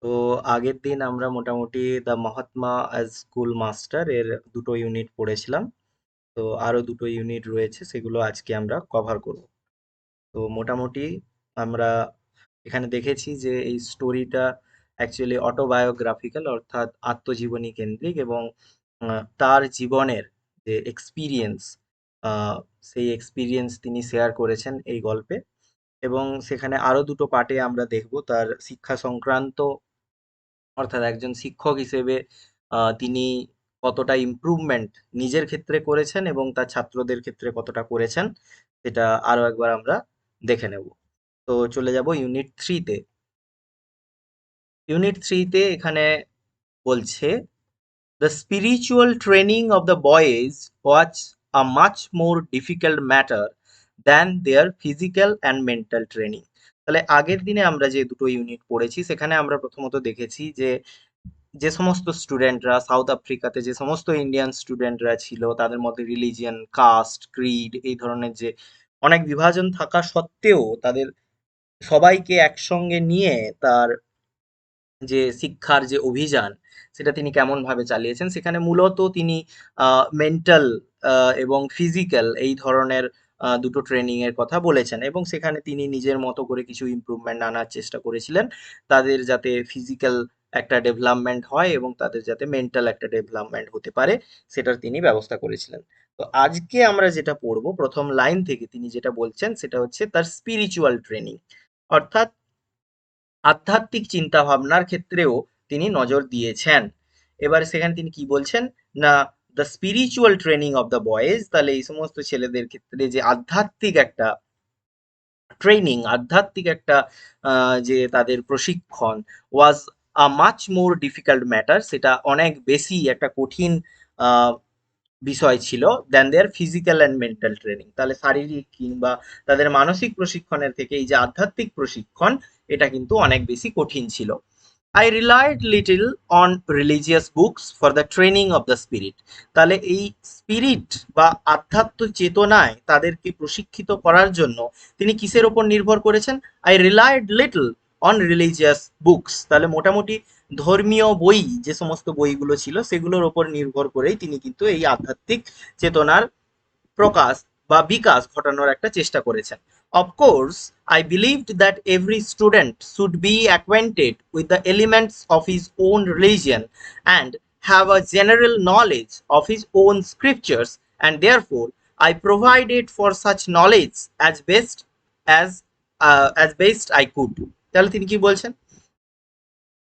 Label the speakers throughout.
Speaker 1: তো আগের দিন আমরা মোটামুটি the Mahatma as school master এর দুটো ইউনিট পড়েছিলাম। তো আরো দুটো ইউনিট রয়েছে, সেগুলো আজকে আমরা কভার করব। তো মোটামুটি আমরা এখানে দেখেছি যে এই স্টোরিটা অ্যাকচুয়ালি অটোবায়োগ্রাফিক্যাল, অর্থাৎ আত্মজীবনী কেন্দ্রিক, এবং তার জীবনের যে এক্সপিরিয়েন্স, সেই এক্সপিরিয়েন্স তিনি শেয়ার করেছেন এই গল্পে। এবং সেখানে আরো দুটো পার্টে আমরা দেখব তার শিক্ষা সংক্রান্ত, অর্থাৎ একজন শিক্ষক হিসেবে তিনি কতটা ইমপ্রুভমেন্ট নিজের ক্ষেত্রে করেছেন এবং তার ছাত্রদের ক্ষেত্রে কতটা করেছেন, সেটা আরো একবার আমরা দেখে নেব। তো চলে যাব ইউনিট থ্রিতে। ইউনিট থ্রিতে এখানে বলছে, the spiritual training of the boys was a much more difficult matter than their physical and mental training. তাহলে আগের দিনে আমরা যে দুটো ইউনিট পড়েছি, সেখানে আমরা প্রথমত দেখেছি যে যে সমস্ত স্টুডেন্টরা সাউথ আফ্রিকাতে, যে সমস্ত ইন্ডিয়ান স্টুডেন্টরা ছিল, তাদের মধ্যে রিলিজিয়ন, কাস্ট, ক্রিড এই ধরনের যে অনেক বিভাজন থাকা সত্ত্বেও তাদের সবাইকে একসঙ্গে নিয়ে তার যে শিক্ষার যে অভিযান, সেটা তিনি কেমন ভাবে চালিয়েছেন। সেখানে মূলত তিনি মেন্টাল এবং ফিজিক্যাল এই ধরনের দুটো ট্রেনিং এর কথা বলেছেন, এবং সেখানে তিনি নিজের মতো করে কিছু ইমপ্রুভমেন্ট আনার চেষ্টা করেছিলেন, তাদের যাতে ফিজিক্যাল একটা ডেভেলপমেন্ট হয় এবং তাদের যাতে মেন্টাল একটা ডেভেলপমেন্ট হতে পারে, সেটার তিনি ব্যবস্থা করেছিলেন। তো আজকে আমরা যেটা পড়বো, প্রথম লাইন থেকে তিনি যেটা বলছেন সেটা হচ্ছে তার স্পিরিচুয়াল ট্রেনিং, অর্থাৎ আধ্যাত্মিক চিন্তা ভাবনার ক্ষেত্রেও তিনি নজর দিয়েছেন। এবার সেখানে তিনি কি বলছেন না, the spiritual training of the boys, তাহলে এই সমস্ত ছেলেদের ক্ষেত্রে যে আধ্যাত্মিক একটা ট্রেনিং, আধ্যাত্মিক একটা যে তাদের প্রশিক্ষণ, was a much more difficult matter, সেটা অনেক বেশি একটা কঠিন আহ, বিষয় ছিল then their physical and mental training. তাহলে শারীরিক কিংবা তাদের মানসিক প্রশিক্ষণের থেকে এই যে আধ্যাত্মিক প্রশিক্ষণ, এটা কিন্তু অনেক বেশি কঠিন ছিল। I relied little on religious books for the training of the spirit. তাহলে এই স্পিরিট বা আধ্যাত্ম চেতনায় তাদেরকে প্রশিক্ষিত করার জন্য তিনি কিসের ওপর নির্ভর করেছেন? I relied little on religious books. তাহলে মোটামুটি ধর্মীয় বই, যে সমস্ত বইগুলো ছিল সেগুলোর ওপর নির্ভর করেই তিনি কিন্তু এই আধ্যাত্মিক চেতনার প্রকাশ বা বিকাশ ঘটানোর একটা চেষ্টা করেছেন। Of course, I believed that every student should be acquainted with the elements of his own religion and have a general knowledge of his own scriptures, and therefore I provided for such knowledge as best I could. তাহলে তিনি কি বলছেন?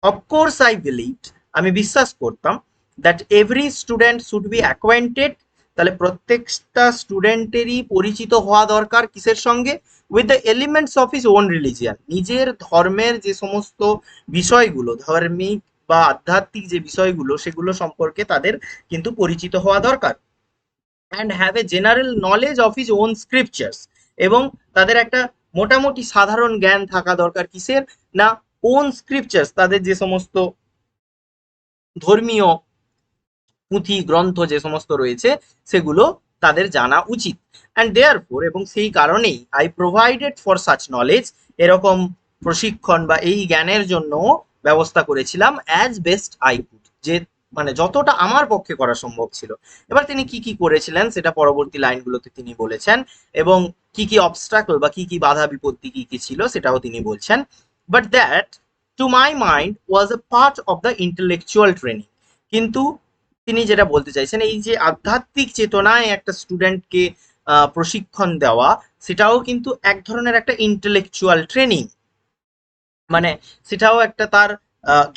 Speaker 1: Of course I believed, আমি বিশ্বাস করতাম, that every student should be acquainted, তাহলে প্রত্যেকটা স্টুডেন্টেরই পরিচিত হওয়া দরকার কিসের সঙ্গে? With the elements of his own religion, নিজের ধর্মের যে সমস্ত বিষয়গুলো, ধার্মিক বা আধ্যাত্মিক যে বিষয়গুলো, সেগুলো সম্পর্কে তাদের কিন্তু পরিচিত হওয়া দরকার। And have a general knowledge of his own scriptures, এবং তাদের একটা মোটামুটি সাধারণ জ্ঞান থাকা দরকার কিসের না, ওন স্ক্রিপচার্স, তাদের যে সমস্ত ধর্মীয় পুঁথি গ্রন্থ যে সমস্ত রয়েছে সেগুলো তাদের জানা উচিত। অ্যান্ড দেয়ার ফোর, এবং সেই কারণেই I provided for such knowledge, এরকম প্রশিক্ষণ বা এই জ্ঞানের জন্য ব্যবস্থা করেছিলাম, অ্যাজ বেস্ট আই কুড, যে মানে যতটা আমার পক্ষে করা সম্ভব ছিল। এবার তিনি কি কি করেছিলেন সেটা পরবর্তী লাইনগুলোতে তিনি বলেছেন, এবং কি কি অবস্ট্রাকল বা কি কি বাধা বিপত্তি কি কি ছিল সেটাও তিনি বলছেন। But that to my mind was A part of the intellectual training, কিন্তু তিনি যেটা বলতে চাইছেন, এই যে আধ্যাত্মিক চেতনায় একটা স্টুডেন্টকে প্রশিক্ষণ দেওয়া, সেটাও কিন্তু এক ধরনের একটা ইন্টেলেকচুয়াল ট্রেনিং, মানে সেটাও একটা তার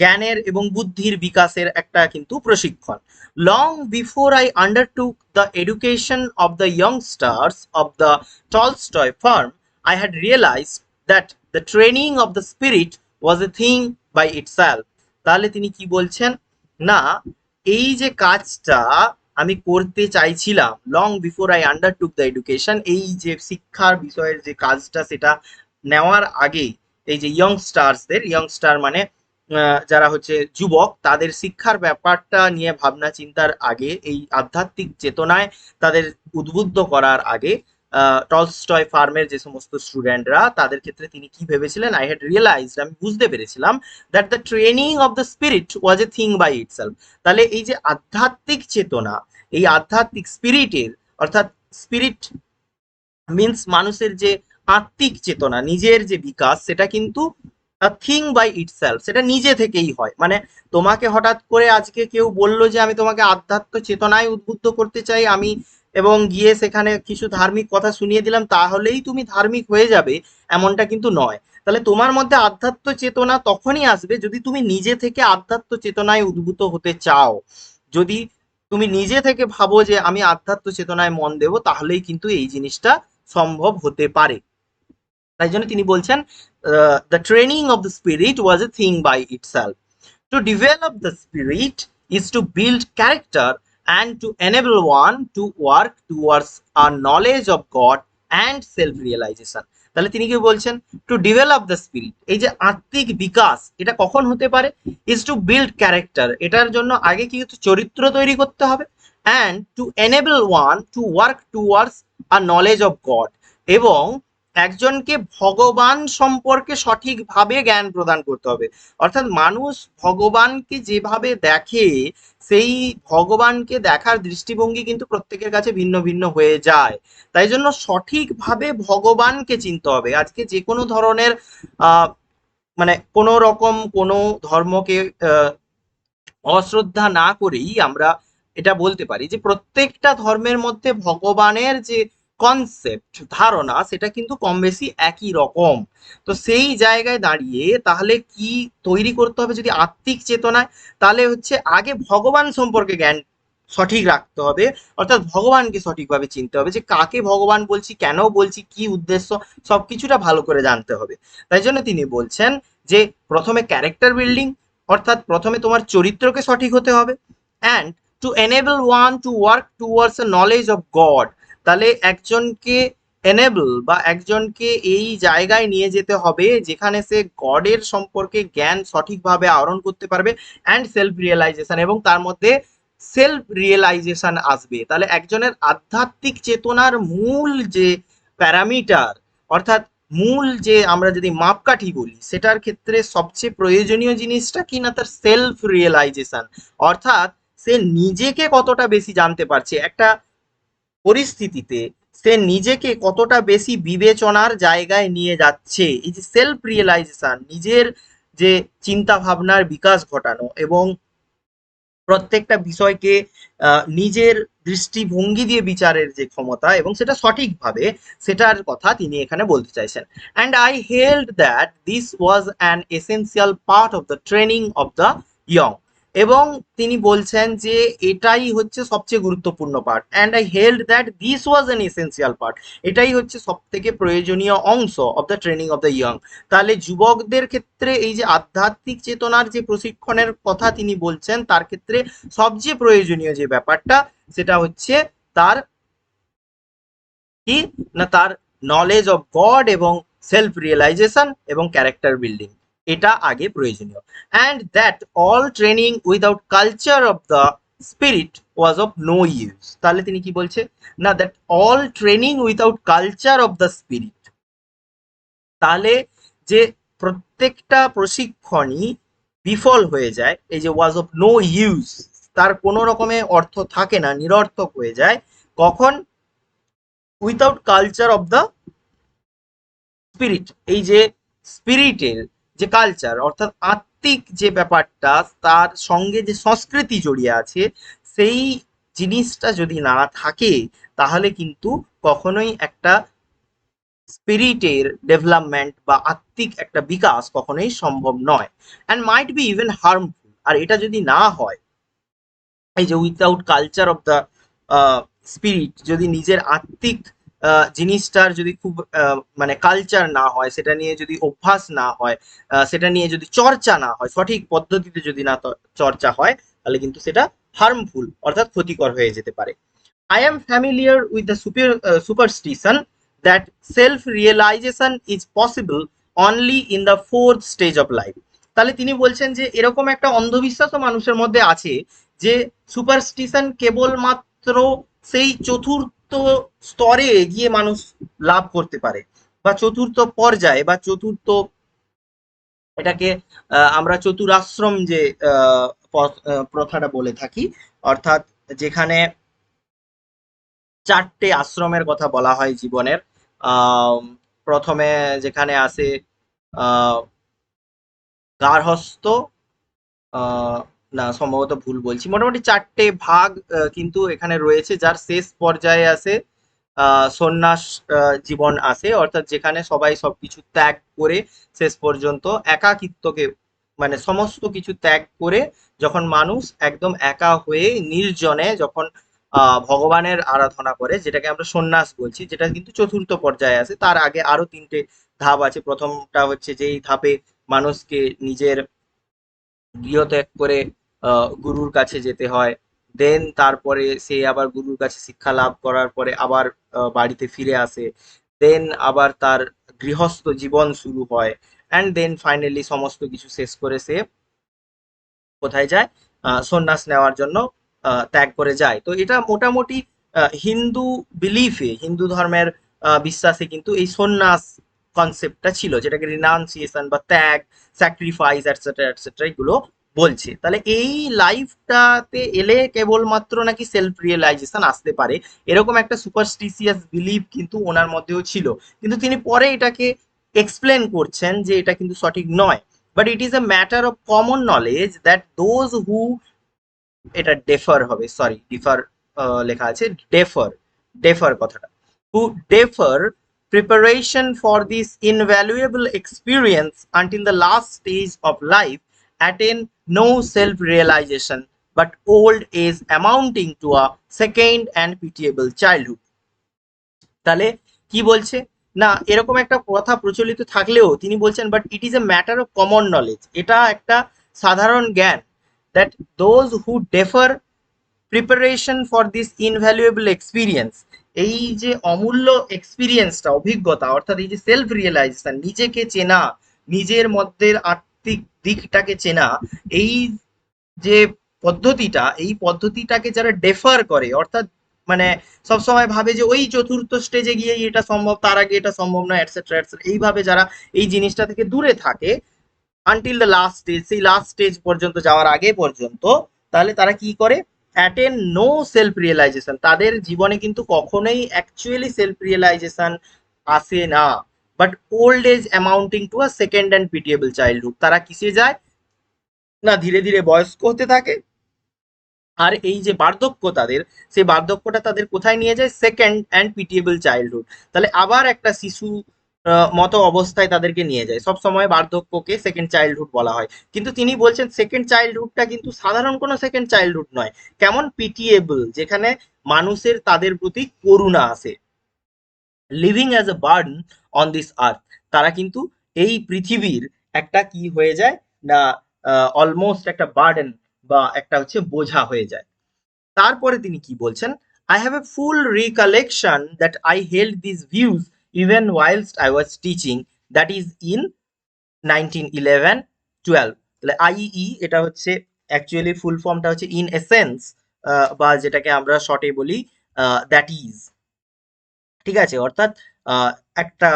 Speaker 1: জ্ঞানের এবং বুদ্ধির বিকাশের একটা কিন্তু প্রশিক্ষণ। Long before I undertook the education of the youngsters of the Tolstoy Farm, I had realise that the training of the spirit was a thing by itself. তাহলে তিনি কি বলছেন না, এই যে কাজটা আমি করতে চাইছিলাম, long before I undertook the education, এই যে শিক্ষার বিষয়ের যে কাজটা সেটা নেওয়ার আগে, এই যে ইয়ংস্টার্সদের, ইয়ংস্টার মানে যারা হচ্ছে যুবক, তাদের শিক্ষার ব্যাপারটা নিয়ে ভাবনা চিন্তার আগে, এই আধ্যাত্মিক চেতনায় তাদের উদ্বুদ্ধ করার আগে, টলস্টয় ফার্মের যে সমস্ত স্টুডেন্টরা, তাদের ক্ষেত্রে তিনি কি ভেবেছিলেন, আই হ্যাড রিয়েলাইজড, আমি বুঝতে পেরেছিলাম, that the training of the spirit was a thing by itself. তাহলে এই যে আধ্যাত্মিক চেতনা, এই আধ্যাত্মিক স্পিরিটের, অর্থাৎ স্পিরিট মিন্স মানুষের যে আত্মিক চেতনা, নিজের যে বিকাশ, সেটা কিন্তু থিং বাই ইটসেলফ, সেটা নিজে থেকেই হয়। মানে তোমাকে হঠাৎ করে আজকে কেউ বললো যে আমি তোমাকে আধ্যাত্ম চেতনায় উদ্বুদ্ধ করতে চাই, আমি এবং গিয়ে সেখানে কিছু ধার্মিক কথা শুনিয়ে দিলাম, তাহলেই তুমি ধার্মিক হয়ে যাবে, এমনটা কিন্তু নয়। তাহলে তোমার মধ্যে আধ্যাত্ম চেতনা তখনই আসবে যদি তুমি নিজে থেকে আধ্যাত্ম চেতনায় উদ্বুদ্ধ হতে চাও। যদি তুমি নিজে থেকে ভাবো যে আমি আধ্যাত্ম চেতনায় মন দেব, তাহলেই কিন্তু এই জিনিসটা সম্ভব হতে পারে। তাই জন্য তিনি বলছেন the training of the spirit was a thing by itself. To develop the spirit is to build character and to enable one to work towards a knowledge of God and self-realization. তাহলে তিনি কি বলছেন, to develop the spirit, এই যে আত্মিক বিকাশ, এটা কখন হতে পারে, ইজ টু বিল্ড ক্যারেক্টার, এটার জন্য আগে কি চরিত্র তৈরি করতে হবে, and two enable one to work towards a knowledge of God, এবং একজনকে ভগবান সম্পর্কে সঠিকভাবে জ্ঞান প্রদান করতে হবে। অর্থাৎ মানুষ ভগবানকে যেভাবে দেখে, সেই ভগবানকে দেখার দৃষ্টিভঙ্গি কিন্তু প্রত্যেকের কাছে ভিন্ন ভিন্ন হয়ে যায়। তাই জন্য সঠিকভাবে ভগবানকে চিনতে হবে। আজকে যে কোনো ধরনের মানে কোনো রকম কোনো ধর্মকে অশ্রদ্ধা না করেই আমরা এটা বলতে পারি যে প্রত্যেকটা ধর্মের মধ্যে ভগবানের যে কনসেপ্ট, ধারণা, সেটা কিন্তু কম বেশি একই রকম। তো সেই জায়গায় দাঁড়িয়ে তাহলে কি তৈরি করতে হবে যদি আত্মিক চেতনায়, তাহলে হচ্ছে আগে ভগবান সম্পর্কে জ্ঞান সঠিক রাখতে হবে, অর্থাৎ ভগবানকে সঠিকভাবে চিনতে হবে, যে কাকে ভগবান বলছি, কেন বলছি, কি উদ্দেশ্য, সবকিছুটা ভালো করে জানতে হবে। তাই জন্য তিনি বলছেন যে প্রথমে ক্যারেক্টার বিল্ডিং, অর্থাৎ প্রথমে তোমার চরিত্রকে সঠিক হতে হবে, and two enable one to work towards A knowledge of god, তাহলে একজনকে এনেবল বা একজনকে এই জায়গায় নিয়ে যেতে হবে যেখানে সে গডের সম্পর্কে জ্ঞান সঠিকভাবে আহরণ করতে পারবে, অ্যান্ড সেলফ রিয়েলাইজেশন, এবং তার মধ্যে সেলফ রিয়েলাইজেশন আসবে। তাহলে একজনের আধ্যাত্মিক চেতনার মূল যে প্যারামিটার, অর্থাৎ মূল যে আমরা যদি মাপকাঠি বলি, সেটার ক্ষেত্রে সবচেয়ে প্রয়োজনীয় জিনিসটা কি না, তার সেলফ রিয়েলাইজেশন, অর্থাৎ সে নিজেকে কতটা বেশি জানতে পারছে একটা পরিস্থিতিতে, সে নিজেকে কতটা বেশি বিবেচনার জায়গায় নিয়ে যাচ্ছে। এই যে সেলফ রিয়েলাইজেশন, নিজের যে চিন্তা ভাবনার বিকাশ ঘটানো এবং প্রত্যেকটা বিষয়কে নিজের দৃষ্টিভঙ্গি দিয়ে বিচারের যে ক্ষমতা এবং সেটা সঠিকভাবে, সেটার কথা তিনি এখানে বলতে চাইছেন। And I held that this was an essential part of the training of the young, এবং তিনি বলছেন যে এটাই হচ্ছে সবচেয়ে গুরুত্বপূর্ণ part. And I held that this was an essential part, এটাই হচ্ছে সব থেকে প্রয়োজনীয় অংশ of the training of the young. তাহলে যুবকদের ক্ষেত্রে এই যে আধ্যাত্মিক চেতনার যে প্রশিক্ষণের কথা তিনি বলছেন, তার ক্ষেত্রে সবচেয়ে প্রয়োজনীয় যে ব্যাপারটা, সেটা হচ্ছে তার কি না, তার নলেজ অফ গড এবং সেলফ রিয়েলাইজেশন এবং ক্যারেক্টার বিল্ডিং, এটা আগে প্রয়োজনীয়। And that all training without culture of the spirit was of no use. তাহলে তিনি কি বলছে না, that all training without culture of the spirit, তাহলে যে প্রত্যেকটা প্রশিক্ষণই বিফল হয়ে যায়, এই যে ওয়াজ অফ নো ইউজ, তার কোনো রকমের অর্থ থাকে না, নিরর্থক হয়ে যায়, কখন, without culture of the spirit, এই যে স্পিরিটের যে কালচার, অর্থাৎ আত্মিক যে ব্যাপারটা, তার সঙ্গে যে সংস্কৃতি জড়িয়ে আছে, সেই জিনিসটা যদি না থাকে, তাহলে কিন্তু কখনোই একটা স্পিরিটের ডেভেলপমেন্ট বা আত্মিক একটা বিকাশ কখনোই সম্ভব নয়, and might be even harmful. আর এটা যদি না হয়, এই যে without culture of the spirit, যদি নিজের আত্মিক জিনিসটার যদি খুব মানে কালচার না হয়, সেটা নিয়ে যদি অভ্যাস না হয়, সেটা নিয়ে যদি চর্চা না হয়, সঠিক পদ্ধতিতে যদি না চর্চা হয়, তাহলে কিন্তু সেটা হার্মফুল, অর্থাৎ ক্ষতিকর হয়ে যেতে পারে। I am familiar with the superstition that self-realization is possible only in the fourth stage of life. তাহলে তিনি বলছেন যে এরকম একটা অন্ধবিশ্বাসও মানুষের মধ্যে আছে, যে সুপারস্টিশন কেবলমাত্র সেই চতুর্থ চতুর্থ স্তরে গিয়ে মানুষ লাভ করতে পারে, বা চতুর্থ পর্যায়ে বা চতুর্থ, এটাকে আমরা চতুরাশ্রম যে প্রথাটা বলে থাকি, অর্থাৎ যেখানে চারটে আশ্রমের কথা বলা হয় জীবনের। আহ প্রথমে যেখানে আসে আহ গার্হস্থ, আহ না সম্ভবত ভুল বলছি, মোটামুটি চারটে ভাগ কিন্তু এখানে রয়েছে, যার শেষ পর্যায়ে আসে সন্ন্যাস জীবন আসে, অর্থাৎ যেখানে সবাই সবকিছু ত্যাগ করে শেষ পর্যন্ত একাকিত্বকে, মানে সমস্ত কিছু ত্যাগ করে যখন মানুষ একদম একা হয়ে নির্জনে যখন ভগবানের আরাধনা করে, যেটাকে আমরা সন্ন্যাস বলছি, যেটা কিন্তু চতুর্থ পর্যায়ে আসে। তার আগে আরো তিনটে ধাপ আছে। প্রথমটা হচ্ছে যেই ধাপে মানুষকে নিজের গৃহত্যাগ করে গুরুর কাছে যেতে হয়, দেন তারপরে সে আবার গুরুর কাছে শিক্ষা লাভ করার পরে আবার বাড়িতে ফিরে আসে, দেন আবার তার গৃহস্থ জীবন শুরু হয়, অ্যান্ড দেন ফাইনালি সমস্ত কিছু শেষ করে সে কোথায় যায়, সন্ন্যাস নেওয়ার জন্য ত্যাগ করে যায়। তো এটা মোটামুটি হিন্দু বিলিফে, হিন্দু ধর্মের বিশ্বাসে কিন্তু এই সন্ন্যাস কনসেপ্টটা ছিল, যেটাকে রিনাউন্সিয়েশন বা ত্যাগ, স্যাক্রিফাইস এটসেট্রা এটসেট্রা এগুলো বলছে। তাহলে এই লাইফটাতে এলে কেবলমাত্র নাকি সেলফ রিয়েলাইজেশন আসতে পারে, এরকম একটা সুপারস্টিসিয়াস বিলিভ কিন্তু ওনার মধ্যেও ছিল। কিন্তু তিনি পরে এটাকে এক্সপ্লেন করছেন যে এটা কিন্তু সঠিক নয়, but it is a matter of common knowledge that those who, এটা ডেফার হবে, সরি ডিফার লেখা আছে, ডেফার, ডেফার কথাটা, হু defer preparation for this invaluable experience until the last stage of life attain no self-realization but old age amounting to a second and pitiable childhood। তাহলে কি বলছে না, এরকম একটা কথা প্রচলিত থাকলেও তিনি বলছেন but it is a matter of common knowledge, এটা একটা সাধারণ জ্ঞান, that those who defer preparation for this invaluable experience, এই যে অমূল্য এক্সপিরিয়েন্সটা, অভিজ্ঞতা, অর্থাৎ এই যে সেলফ রিয়েলাইজেশন, নিজেকে চেনা, নিজের মধ্যে আত্মিক দিকটাকে চেনা, এই যে পদ্ধতিটা, এই পদ্ধতিটাকে যারা ডেফার করে, অর্থাৎ মানে সবসময় ভাবে যে ওই চতুর্থ স্টেজে গিয়েই এটা সম্ভব, তার আগে এটা সম্ভব নয়, এটসেট্রা এটসেট্রা, এইভাবে যারা এই জিনিসটা থেকে দূরে থাকে আনটিল দ্য লাস্ট স্টেজ, সেই লাস্ট স্টেজ পর্যন্ত যাওয়ার আগে পর্যন্ত, তাহলে তারা কি করে, অ্যাটেন নো সেলফ রিয়েলাইজেশন, তাদের জীবনে কিন্তু কখনোই অ্যাকচুয়ালি সেলফ রিয়েলাইজেশন আসে না, but old age amounting to a second and pitiable childhood, তারা কিসে যায় না ধীরে ধীরে বয়স্ক হতে থাকে, আর এই যে বার্ধক্য তাদের, সেই বার্ধক্যটা তাদের কোথায় নিয়ে যায়, সেকেন্ড অ্যান্ড পিটিয়েবল চাইল্ডহুড, তাহলে আবার একটা শিশু মতো অবস্থায় তাদেরকে নিয়ে যায়। সব সময় বার্ধক্যকে সেকেন্ড চাইল্ডহুড বলা হয়, কিন্তু তিনি বলছেন সেকেন্ড চাইল্ডহুডটা কিন্তু সাধারণ কোনো সেকেন্ড চাইল্ডহুড নয়, কেমন পিটিয়েবল, যেখানে মানুষের তাদের প্রতি করুণা আসে, living as a burden on this আর্থ, তারা কিন্তু এই পৃথিবীর একটা কি হয়ে যায় না, অলমোস্ট একটা বার্ডেন বা একটা হচ্ছে বোঝা হয়ে যায়। তারপরে তিনি কি বলছেন, I have a full recollection that I held this views even whilst I was teaching, that is in 1911-12। তাহলে আইই, এটা হচ্ছে অ্যাকচুয়ালি ফুল ফর্মটা হচ্ছে ইন এসেন্স, বা যেটাকে আমরা শর্টে বলি দ্যাট ইজ, ঠিক আছে, অর্থাৎ আহ, একটা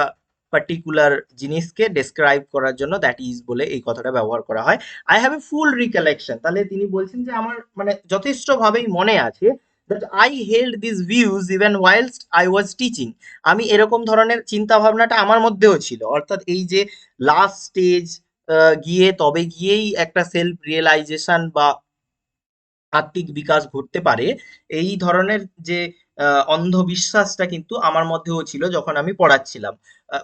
Speaker 1: পার্টিকুলার জিনিসকে ডেসক্রাইব করার জন্য দ্যাট ইজ বলে এই কথাটা ব্যবহার করা হয়। I have a full recollection, তাহলে তিনি বলছেন যে আমার মানে যথেষ্ট ভাবেই মনে আছে, that I held this views even whilst I was teaching, আমি এরকম ধরনের চিন্তা ভাবনাটা আমার মধ্যেও ছিল, অর্থাৎ এই যে লাস্ট স্টেজ গিয়ে তবে গিয়েই একটা সেলফ রিয়েলাইজেশন বা আত্মিক বিকাশ ঘটতে পারে, এই ধরনের যে অন্ধবিশ্বাসটা কিন্তু আমার মধ্যেও ছিল যখন আমি পড়াচ্ছিলাম।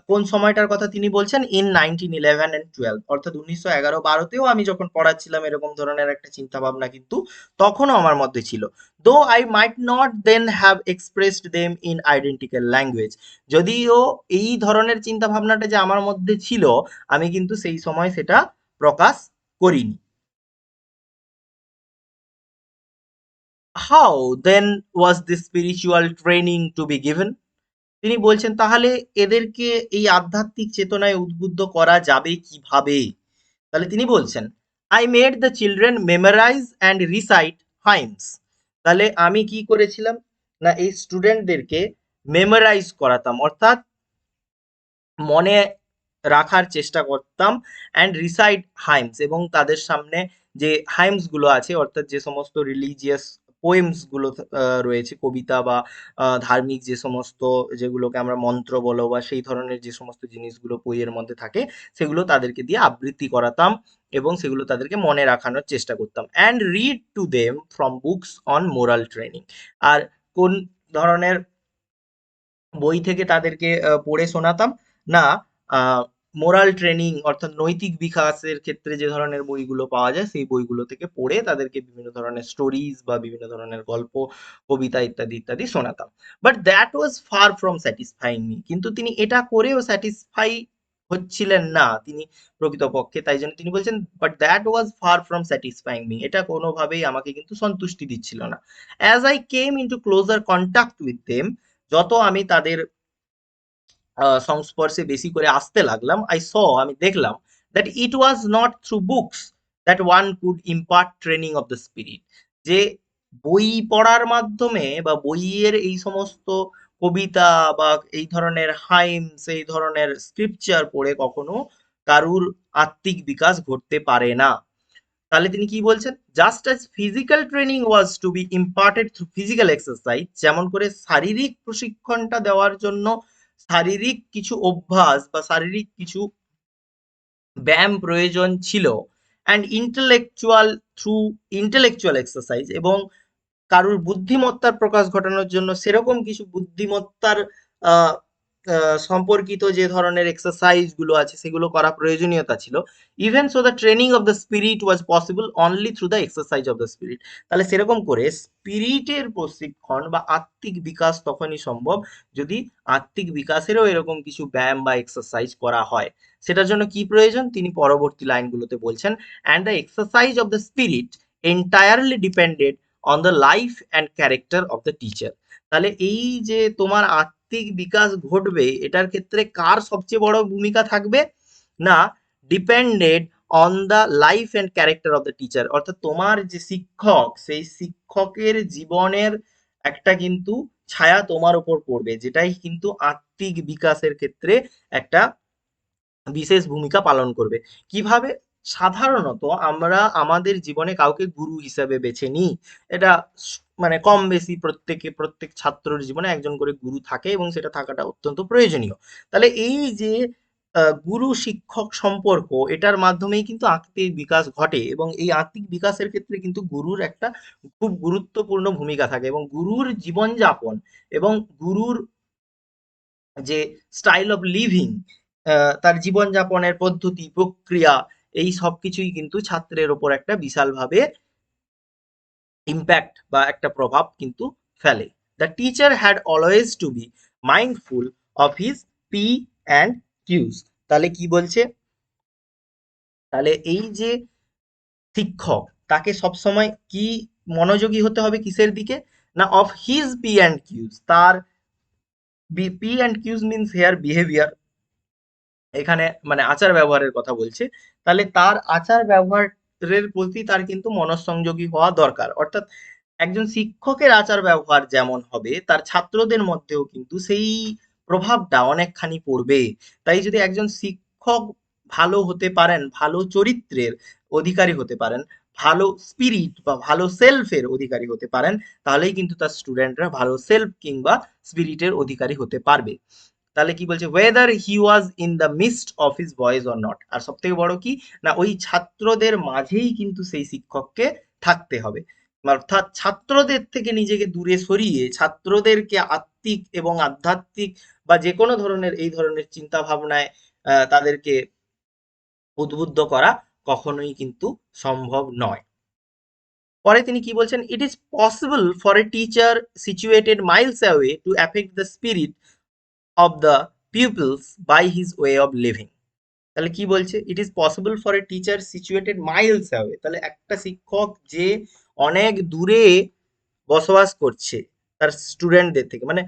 Speaker 1: কোন সময়টার কথা তিনি বলছেন, ইন 1911 and 12, অর্থাৎ 1911-12তেও আমি যখন পড়াচ্ছিলাম এরকম ধরনের একটা চিন্তা ভাবনা কিন্তু তখনও আমার মধ্যে ছিল, though I might not then have expressed them in identical language, যদিও এই ধরনের চিন্তা ভাবনাটা যে আমার মধ্যে ছিল, আমি কিন্তু সেই সময় সেটা প্রকাশ করিনি। How then was this spiritual training to be given? তিনি বলছেন তাহলে এদেরকে এই আধ্যাত্মিক চেতনায় উদ্বুদ্ধ করা যাবে কিভাবে? তাহলে তিনি বলছেন, I made the children memorize and recite hymns। তাহলে আমি কি করেছিলাম, না এই স্টুডেন্টদেরকে মেমোরাইজ করাতাম, অর্থাৎ মনে রাখার চেষ্টা করতাম, অ্যান্ড রিসাইট হাইমস, এবং তাদের সামনে যে হাইমস গুলো আছে, অর্থাৎ যে সমস্ত রিলিজিয়াস পোয়েমস গুলো রয়েছে, কবিতা বা ধার্মিক যে সমস্ত, যেগুলোকে আমরা মন্ত্র বলো বা সেই ধরনের যে সমস্ত জিনিসগুলো বইয়ের মধ্যে থাকে, সেগুলো তাদেরকে দিয়ে আবৃত্তি করাতাম এবং সেগুলো তাদেরকে মনে রাখানোর চেষ্টা করতাম। And read to them from books on moral training. আর কোন ধরনের বই থেকে তাদেরকে পড়ে শোনাতাম? না, মোরাল ট্রেনিং অর্থাৎ নৈতিক বিকাশের ক্ষেত্রে যে ধরনের বইগুলো পাওয়া যায় সেই বইগুলো থেকে পড়ে তাদেরকে বিভিন্ন ধরনের স্টোরিজ বা বিভিন্ন ধরনের গল্প, কবিতা ইত্যাদি ইত্যাদি শোনাতাম। But that was far from satisfying me, কিন্তু তিনি এটা করেও স্যাটিসফাই হচ্ছিলেন না তিনি প্রকৃতপক্ষে, তাই জন্য তিনি বলছেন but that was far from satisfying me, এটা কোনোভাবেই আমাকে কিন্তু সন্তুষ্টি দিচ্ছিল না। As I came into closer contact with them, যত আমি তাদের সংস্পর্শে বেশি করে আসতে লাগলাম, আমি দেখলাম that it was not through books that one could impart training of the spirit, যে বই পড়ার মাধ্যমে বা বইয়ের এই সমস্ত কবিতা বা এই ধরনের হাইমস, এই ধরনের স্ক্রিপচার পড়ে কখনো কারুর আত্মিক বিকাশ ঘটতে পারে না। তাহলে তিনি কি বলছেন, just as physical training was to be imparted through physical exercise, যেমন করে শারীরিক প্রশিক্ষণটা দেওয়ার জন্য শারীরিক কিছু অভ্যাস বা শারীরিক কিছু ব্যায়াম প্রয়োজন ছিল, and intellectual through intellectual exercise, এবং কারুর বুদ্ধিমত্তার প্রকাশ ঘটানোর জন্য সেরকম কিছু বুদ্ধিমত্তার আহ, সম্পর্কিত যে ধরনের এক্সারসাইজ গুলো আছে সেগুলো করা প্রয়োজনীয়তা ছিল। Even so the training of the spirit was possible only through the exercise of the spirit. তাহলে সেরকম করে স্পিরিটের প্রশিক্ষণ বা আত্মিক বিকাশ তখনই সম্ভব যদি আত্মিক বিকাশেরও এরকম কিছু ব্যায়াম বা এক্সারসাইজ করা হয়। সেটার জন্য কি প্রয়োজন তিনি পরবর্তী লাইনগুলোতে বলছেন, and the exercise of the spirit entirely depended on the life and character of the teacher. তাহলে এই যে তোমার আত্মিক বিকাশ ঘটবে এটার ক্ষেত্রে কার সবচেয়ে বড় ভূমিকা থাকবে? না, depended on the life and character of the teacher, অর্থাৎ তোমার যে শিক্ষক সেই শিক্ষকের জীবনের একটা কিন্তু ছায়া তোমার উপর পড়বে, যেটাই কিন্তু আত্মিক বিকাশের ক্ষেত্রে একটা বিশেষ ভূমিকা পালন করবে। কিভাবে? সাধারণত আমরা আমাদের জীবনে কাউকে গুরু হিসেবে বেছে নিই, এটা মানে কম বেশি প্রত্যেক ছাত্রর জীবনে একজন করে গুরু থাকে এবং সেটা থাকাটা অত্যন্ত প্রয়োজনীয়। তাহলে এই যে গুরু শিক্ষক সম্পর্ক, এটার মাধ্যমেই কিন্তু আত্মিক বিকাশ ঘটে, এবং এই আত্মিক বিকাশের ক্ষেত্রে কিন্তু গুরুর একটা খুব গুরুত্বপূর্ণ ভূমিকা থাকে, এবং গুরুর জীবনযাপন এবং গুরুর যে স্টাইল অফ লিভিং, তার জীবনযাপনের পদ্ধতি প্রক্রিয়া, এই সব কিছুই কিন্তু ছাত্রের ওপর একটা বিশালভাবে ইম্প্যাক্ট বা একটা প্রভাব কিন্তু ফেলে। The teacher had always to be mindful of his P and Qs. তাহলে কি বলছে? তাহলে এই যে শিক্ষক, তাকে সবসময় কি মনোযোগী হতে হবে কিসের দিকে? না, of his P and Qs, তার P and Qs means here behaviour, এখানে মানে আচার ব্যবহারের কথা বলছে। তাহলে তার আচার ব্যবহারের প্রতি তার কিন্তু মনঃসংযোগী হওয়া দরকার, অর্থাৎ একজন শিক্ষকের আচার ব্যবহার যেমন হবে তার ছাত্রদের মধ্যেও কিন্তু সেই প্রভাবটা অনেকখানি পড়বে। তাই যদি একজন শিক্ষক ভালো হতে পারেন, ভালো চরিত্রের অধিকারী হতে পারেন, ভালো স্পিরিট বা ভালো সেলফের অধিকারী হতে পারেন, তাহলেই কিন্তু তার স্টুডেন্টরা ভালো সেলফ কিংবা স্পিরিটের অধিকারী হতে পারবে। তাহলে কি বলছে, whether he was in the midst of his boys or not, আর সব থেকে বড় কি না ওই ছাত্রদের মাঝেই কিন্তু সেই শিক্ষককে থাকতে হবে, অর্থাৎ ছাত্রদের থেকে নিজেকে দূরে সরিয়ে ছাত্রদেরকে আত্মিক এবং আধ্যাত্মিক বা যে কোনো ধরনের এই ধরনের চিন্তা ভাবনায় তাদেরকে উদ্বুদ্ধ করা কখনোই কিন্তু সম্ভব নয়। পরে তিনি কি বলছেন, it is possible for a teacher situated miles away to affect the spirit of the peoples by his way of living. তাহলে কি বলছে, it is possible for a teacher situated miles away, তাহলে একটা শিক্ষক যে অনেক দূরে বসবাস করছে তার স্টুডেন্টদের থেকে, মানে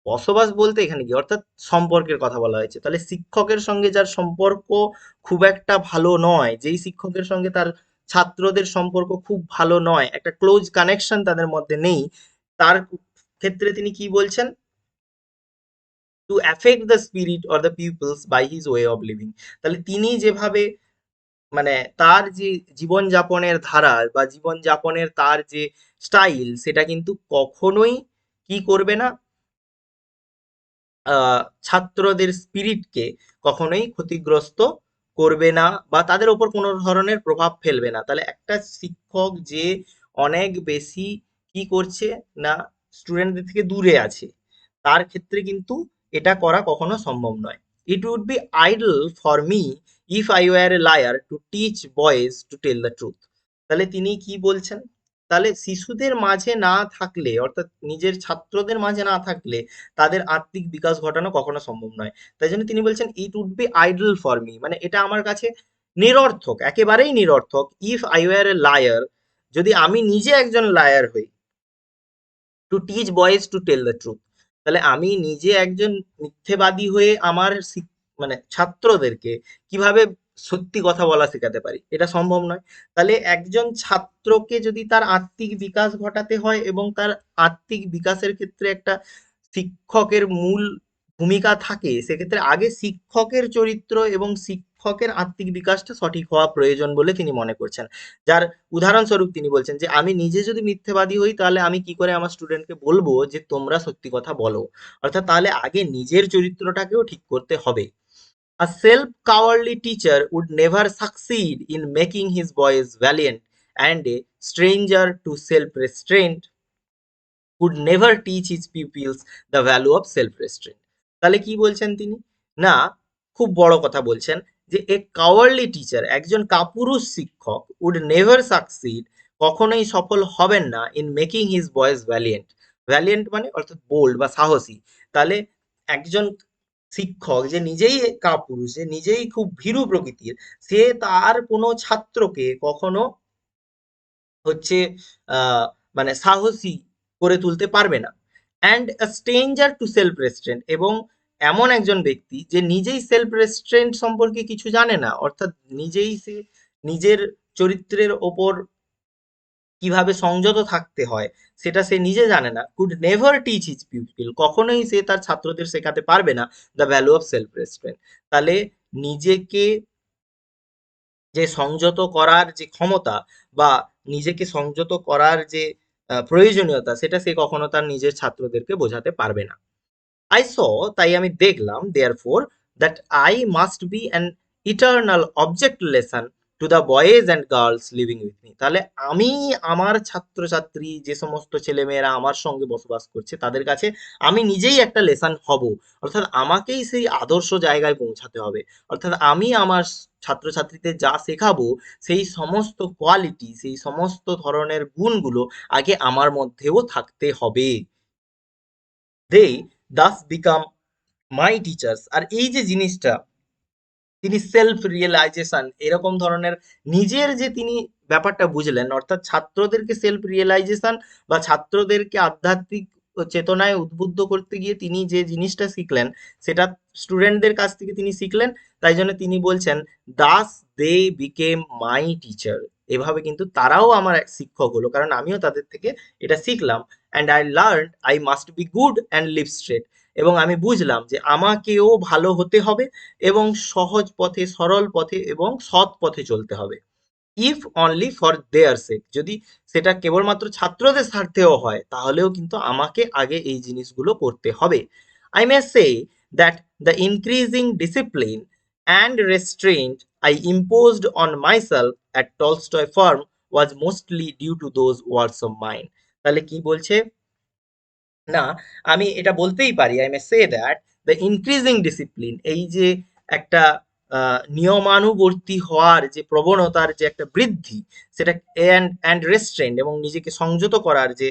Speaker 1: বসবাস বলতে এখানে কি অর্থাৎ সম্পর্কের কথা বলা হয়েছে, তাহলে শিক্ষকের সঙ্গে যার সম্পর্ক খুব একটা ভালো নয়, যেই শিক্ষকের সঙ্গে তার ছাত্রদের সম্পর্ক খুব ভালো নয়, একটা ক্লোজ কানেকশন তাদের মধ্যে নেই, তার ক্ষেত্রে তিনি কি বলছেন, to affect the spirit or the peoples by his way of living. তাহলে তিনি যেভাবে মানে তার যে জীবনযাপনের ধারা বা জীবনযাপনের তার যে স্টাইল, সেটা কিন্তু কখনোই কি করবে না, ছাত্রদের স্পিরিটকে কখনোই ক্ষতিগ্রস্ত করবে না বা তাদের ওপর কোনো ধরনের প্রভাব ফেলবে না। তাহলে একটা শিক্ষক যে অনেক বেশি কি করছে না, স্টুডেন্টদের থেকে দূরে আছে, তার ক্ষেত্রে কিন্তু এটা করা কখনো সম্ভব নয়। It would be idle for me if I were a liar to teach boys to tell the truth. তাহলে তিনি কি বলছেন, তাহলে শিশুদের মাঝে না থাকলে, অর্থাৎ নিজের ছাত্রদের মাঝে না থাকলে তাদের আত্মিক বিকাশ ঘটানো কখনো সম্ভব নয়। তাই জন্য তিনি বলছেন it would be idle for me, মানে এটা আমার কাছে নিরর্থক, একেবারেই নিরর্থক, if I were a liar, যদি আমি নিজে একজন লায়ার হই, to teach boys to tell the truth, তাহলে আমি নিজে একজন মিথ্যেবাদী হয়ে আমার মানে ছাত্রদেরকে কিভাবে সত্যি কথা বলা শেখাতে পারি, এটা সম্ভব নয়। তাহলে একজন ছাত্রকে যদি তার আত্মিক বিকাশ ঘটাতে হয় এবং তার আত্মিক বিকাশের ক্ষেত্রে একটা শিক্ষকের মূল ভূমিকা থাকে, সেক্ষেত্রে আগে শিক্ষকের চরিত্র এবং শিক্ষকের আত্মিক বিকাশটা সঠিক হওয়া প্রয়োজন বলে তিনি মনে করছেন। যার উদাহরণস্বরূপ তিনি বলছেন যে আমি নিজে যদি মিথ্যেবাদী হই, তাহলে আমি কি করে আমার স্টুডেন্টকে বলবো যে তোমরা সত্যি কথা বলো। অর্থাৎ তাহলে আগে নিজের চরিত্রটাকেও ঠিক করতে হবে। A self-cowardly teacher would never succeed in making his boys valiant, and a stranger to self-restraint would never teach his pupils the value of self-restraint. তাহলে কি বলছেন তিনি, না, খুব বড় কথা বলছেন যে এ কাওয়ার্ডলি টিচার, একজন কাপুরুষ শিক্ষক, উড নেভার সাকসিড, কখনোই সফল হবেন না, in making his boys valiant. Valiant মানে অর্থাৎ বোল্ড বা সাহসী। তাহলে একজন শিক্ষক যে নিজেই কাপুরুষ, যে নিজেই খুব ভীরু প্রকৃতির, সে তার কোনো ছাত্রকে কখনো হচ্ছে মানে সাহসী করে তুলতে পারবে না। And a stranger two self restrained, এবং এমন একজন ব্যক্তি যে নিজেই সেলফ রেস্ট্রেন্ট সম্পর্কে কিছু জানে না, অর্থাৎ নিজেই সে নিজের চরিত্রের ওপর কিভাবে সংযত থাকতে হয় সেটা সে নিজে জানে না, could never teach his people, কখনোই সে তার ছাত্রদের শেখাতে পারবে না the value of self restrained. তাহলে নিজেকে যে সংযত করার যে ক্ষমতা বা নিজেকে সংযত করার যে প্রয়োজনীয়তা, সেটা সে কখনো তার নিজের ছাত্রদেরকে বোঝাতে পারবে না। I saw, তাই আমি দেখলাম, therefore, that I must be an eternal object lesson to the boys and girls living with me. তাহলে আমি আমার ছাত্রছাত্রী যে সমস্ত ছেলেমেয়েরা আমার সঙ্গে বসবাস করছে তাদের কাছে আমি নিজেই একটা লেসন হব। অর্থাৎ আমাকেই সেই আদর্শ জায়গায় পৌঁছাতে হবে। অর্থাৎ আমি আমার ছাত্রছাত্রীদের যা শেখাবো, সেই সমস্ত কোয়ালিটি, সেই সমস্ত ধরনের গুণগুলো আগে আমার মধ্যেও থাকতে হবে। দে দাস বিকাম মাই টিচার্স। আর এই যে জিনিসটা, তিনি সেলফ রিয়েলাইজেশন এরকম ধরনের নিজের যে তিনি ব্যাপারটা বুঝলেন, অর্থাৎ ছাত্রদেরকে সেলফ রিয়েলাইজেশন বা ছাত্রদেরকে আধ্যাত্মিক চেতনায় উদ্বুদ্ধ করতে গিয়ে তিনি যে জিনিসটা শিখলেন, সেটা স্টুডেন্টদের কাছ থেকে তিনি শিখলেন। তাই জন্য তিনি বলছেন thus they became my teacher, এভাবে কিন্তু তারাও আমার এক শিক্ষক হলো, কারণ আমিও তাদের থেকে এটা শিখলাম। And I learn I must be good and live straight, এবং আমি বুঝলাম যে আমাকেও ভালো হতে হবে এবং সহজ পথে, সরল পথে এবং সৎ পথে চলতে হবে। ইফ অনলি ফর দেয়ার সেক, যদি সেটা কেবলমাত্র ছাত্রদের স্বার্থেও হয়, তাহলেও কিন্তু আমাকে আগে এই জিনিসগুলো করতে হবে। I may say that the increasing discipline and restraint I imposed on myself at Tolstoy Farm was mostly due to those words of mind. তাহলে কি বলছে, না, আমি এটা বলতেই পারি, I may say that the increasing discipline, এই যে একটা নিয়মানুবর্তী হওয়ার যে প্রবণতার যে একটা বৃদ্ধি, সেটা অ্যান্ড রেস্ট্রেন্ট, এবং নিজেকে সংযত করার যে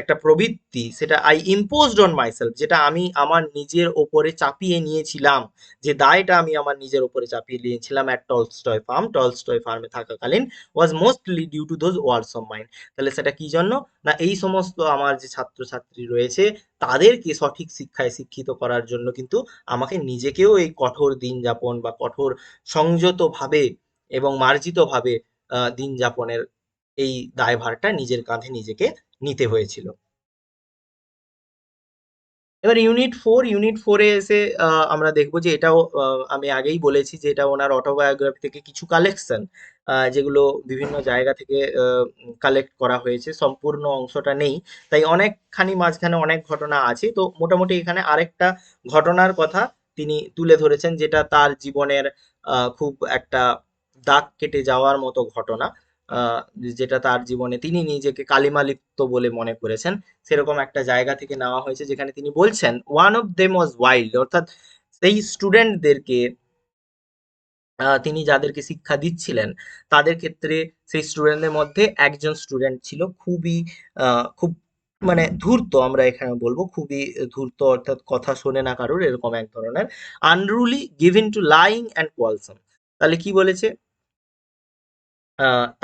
Speaker 1: একটা প্রবৃত্তি, সেটা আই ইম্পোজড অন মাইসেলফ, যেটা আমি আমার নিজের ওপরে চাপিয়ে নিয়েছিলাম, যে দায়টা আমি আমার নিজের ওপরে চাপিয়ে নিয়েছিলাম অ্যাট টলস্টয় ফার্ম, টলস্টয় ফার্মে থাকাকালীন, was mostly due to those words of mind. তাহলে সেটা কি জন্য, না এই সমস্ত আমার যে ছাত্রছাত্রী রয়েছে তাদেরকে সঠিক শিক্ষায় শিক্ষিত করার জন্য কিন্তু আমাকে নিজেকেও এই কঠোর দিন যাপন বা কঠোর সংযত ভাবে এবং মার্জিত ভাবে দিন যাপনের এই দায়ভারটা নিজের কাঁধে নিজেকে নিতে হয়েছিল। এবার ইউনিট 4 এ এসে আমরা দেখবো যে এটাও আমি আগেই বলেছি যে এটা ওনার অটোবায়োগ্রাফি থেকে কিছু কালেকশন, যেগুলো বিভিন্ন জায়গা থেকে কালেক্ট করা হয়েছে, সম্পূর্ণ অংশটা নেই, তাই অনেকখানি মাঝখানে অনেক ঘটনা আছে। তো মোটামুটি এখানে আরেকটা ঘটনার কথা তিনি তুলে ধরেছেন, যেটা তার জীবনের খুব একটা দাগ কেটে যাওয়ার মতো ঘটনা, আহ, যেটা তার জীবনে তিনি নিজেকে কালিমালিপ্ত বলে মনে করেছেন, সেরকম একটা জায়গা থেকে নেওয়া হয়েছে, যেখানে তিনি বলছেন one of them was wild, অর্থাৎ সেই স্টুডেন্টদেরকে, তিনি যাদেরকে শিক্ষা দিচ্ছিলেন তাদের ক্ষেত্রে সেই স্টুডেন্টদের মধ্যে একজন স্টুডেন্ট ছিল খুবই খুব মানে ধূর্ত, আমরা এখানে বলবো খুবই ধূর্ত, অর্থাৎ কথা শোনে না কারোর, এরকম এক ধরনের, unruly, given to lying and quarrelsome. তাহলে কি বলেছে,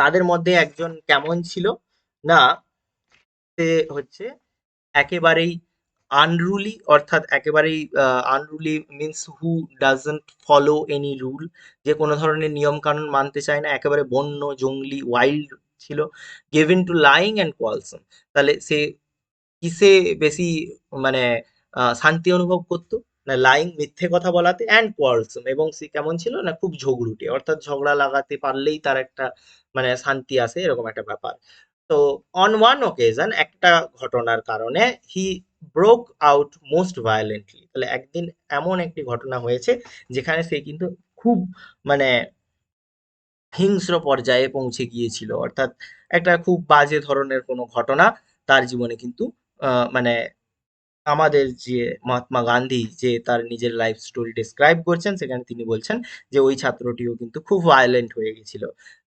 Speaker 1: তাদের মধ্যে একজন কেমন ছিল না, সে হচ্ছে একেবারেই আনরুলি, অর্থাৎ একেবারেই unruly means who doesn't follow any rule, যে কোনো ধরনের নিয়ম কানুন মানতে চায় না, একেবারে বন্য জঙ্গলি ওয়াইল্ড ছিল। গিভেন টু লাইং অ্যান্ড কোয়ালসম, তাহলে সে কিসে বেশি মানে শান্তি অনুভব করতো, না লাইং, মিথ্যে কথা বলাতে, অ্যান্ড কোয়ালসম, এবং সে কেমন ছিল না, খুব ঝগড়ুটে, অর্থাৎ ঝগড়া লাগাতে পারলেই তার একটা মানে শান্তি আসে, এরকম একটা ব্যাপার। তো অন ওয়ান ওকেশন, একটা ঘটনার কারণে, হি ব্রোক আউট মোস্ট ভায়োলেন্টলি, তাহলে একদিন এমন একটি ঘটনা হয়েছে যেখানে সে কিন্তু খুব মানে হিংস্র পর্যায়ে পৌঁছে গিয়েছিল, অর্থাৎ একটা খুব বাজে ধরনের কোনো ঘটনা তার জীবনে কিন্তু মানে আমাদের যে মহাত্মা গান্ধী যে তার নিজের লাইফ স্টোরি ডেসক্রাইব করছেন, সেখানে তিনি বলছেন যে ওই ছাত্রটিও কিন্তু খুব ভায়োলেন্ট হয়ে গেছিল।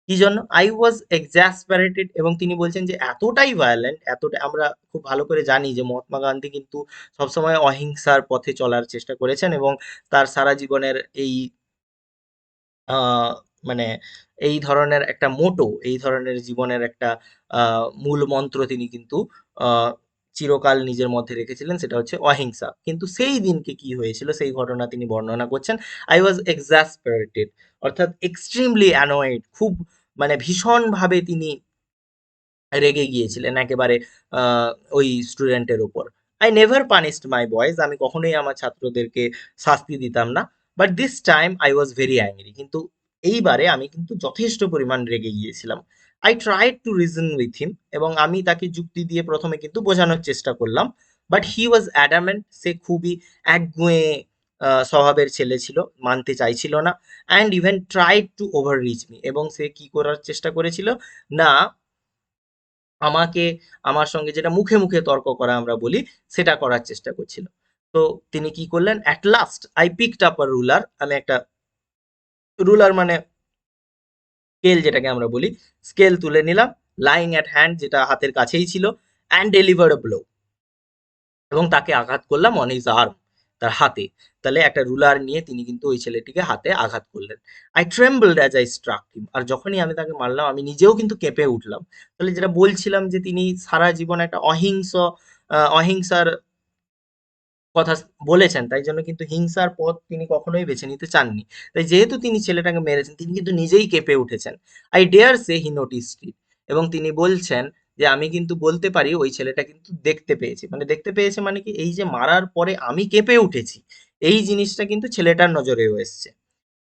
Speaker 1: কি জন্য, আই ওয়াজ এক্সাসপারেটেড, এবং তিনি বলছেন যে এতটাই ভায়োলেন্ট, এতটা, আমরা খুব ভালো করে জানি যে মহাত্মা গান্ধী কিন্তু সবসময় অহিংসার পথে চলার চেষ্টা করেছেন, এবং তার সারা জীবনের এই আহ, মানে এই ধরনের একটা মোটো, এই ধরনের জীবনের একটা মূল মন্ত্র তিনি কিন্তু আহ, চিরকাল নিজের মধ্যে রেখেছিলেন, সেটা হচ্ছে অহিংসা। কিন্তু সেই দিনকে কি হয়েছিল সেই ঘটনা তিনি বর্ণনা করছেন, আই ওয়াজ এক্সাসপারেটেড, অর্থাৎ এক্সট্রিমলি অ্যানয়েড, খুব মানে ভীষণভাবে তিনি রেগে গিয়েছিলেন একেবারে আহ, ওই স্টুডেন্টের উপর। I never punished my boys, আমি কখনোই আমার ছাত্রদেরকে শাস্তি দিতাম না, but this time I was very angry, কিন্তু এইবারে আমি কিন্তু যথেষ্ট পরিমাণ রেগে গিয়েছিলাম। I tried to reason with him, এবং আমি তাকে যুক্তি দিয়ে প্রথমে কিন্তু বোঝানোর চেষ্টা করলাম, বাট হি ওয়াজ অ্যাডামেন্ট, সে খুবই একগুঁয়ে স্বভাবের ছেলে ছিল, মানতে চাইছিল না, and even tried to over rich me, এবং সে কি করার চেষ্টা করেছিল না, আমাকে, আমার সঙ্গে যেটা মুখে মুখে তর্ক করা আমরা বলি, সেটা করার চেষ্টা করছিল। তো তিনি কি করলেন, at last I picked up a ruler, আমি একটা রুলার মানে স্কেল যেটাকে আমরা বলি, স্কেল তুলে নিলাম, লাইং অ্যাট হ্যান্ড, যেটা হাতের কাছেই ছিল, অ্যান্ড ডেলিভার আ ব্লো, এবং তাকে আঘাত করলাম অন হিজ আর্ম, তার হাতে। তাহলে একটা রুলার নিয়ে তিনি কিন্তু ওই ছেলেটিকে হাতে আঘাত করলেন। আই ট্রেম্বলড অ্যাজ আই স্ট্রাক হিম, আর যখনই আমি তাকে মারলাম আমি নিজেও কিন্তু কেঁপে উঠলাম। তাহলে যেটা বলছিলাম যে তিনি সারা জীবন একটা অহিংসার কথা বলেছেন, তাই জন্য কিন্তু হিংসার পথ তিনি কখনোই বেছে নিতে চাননি। তাই যেহেতু তিনি ছেলেটাকে মেরেছেন, তিনি কিন্তু নিজেই কেঁপে উঠেছেন। I dare say he noticed it, এবং তিনি বলছেন যে আমি কিন্তু বলতে পারি ওই ছেলেটা কিন্তু দেখতে পেয়েছে, মানে দেখতে পেয়েছে মানে কি, এই যে মারার পরে আমি কেঁপে উঠেছি, এই জিনিসটা কিন্তু ছেলেটার নজরেও এসছে।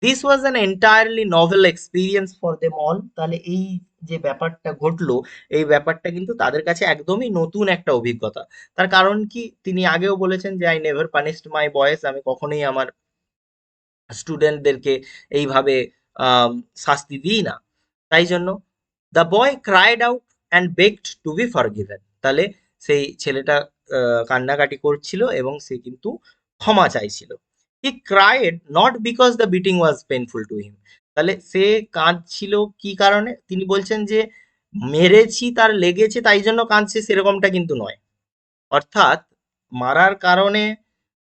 Speaker 1: This was an entirely novel experience for them all, তাহলে এই যে ব্যাপারটা ঘটলো, এই ব্যাপারটা কিন্তু তাদের কাছে একদমই নতুন একটা অভিজ্ঞতা। তার কারণ কি, তিনি আগেও বলেছেন যে I never punished my boys, আমি কখনোই আমার স্টুডেন্টদেরকে এইভাবে আম, শাস্তি দিই না। তাই জন্য the boy cried out and begged to be forgiven, তাহলে সেই ছেলেটা কান্নাকাটি করছিল এবং সে কিন্তু ক্ষমা চাইছিল। He cried not because the beating was painful to him, তাহলে সে কাঁদছিল কি কারণে, তিনি বলছেন যে মেরেছি তার লেগেছে তাই জন্য কাঁদছে, সেরকমটা কিন্তু নয়। অর্থাৎ মারার কারণে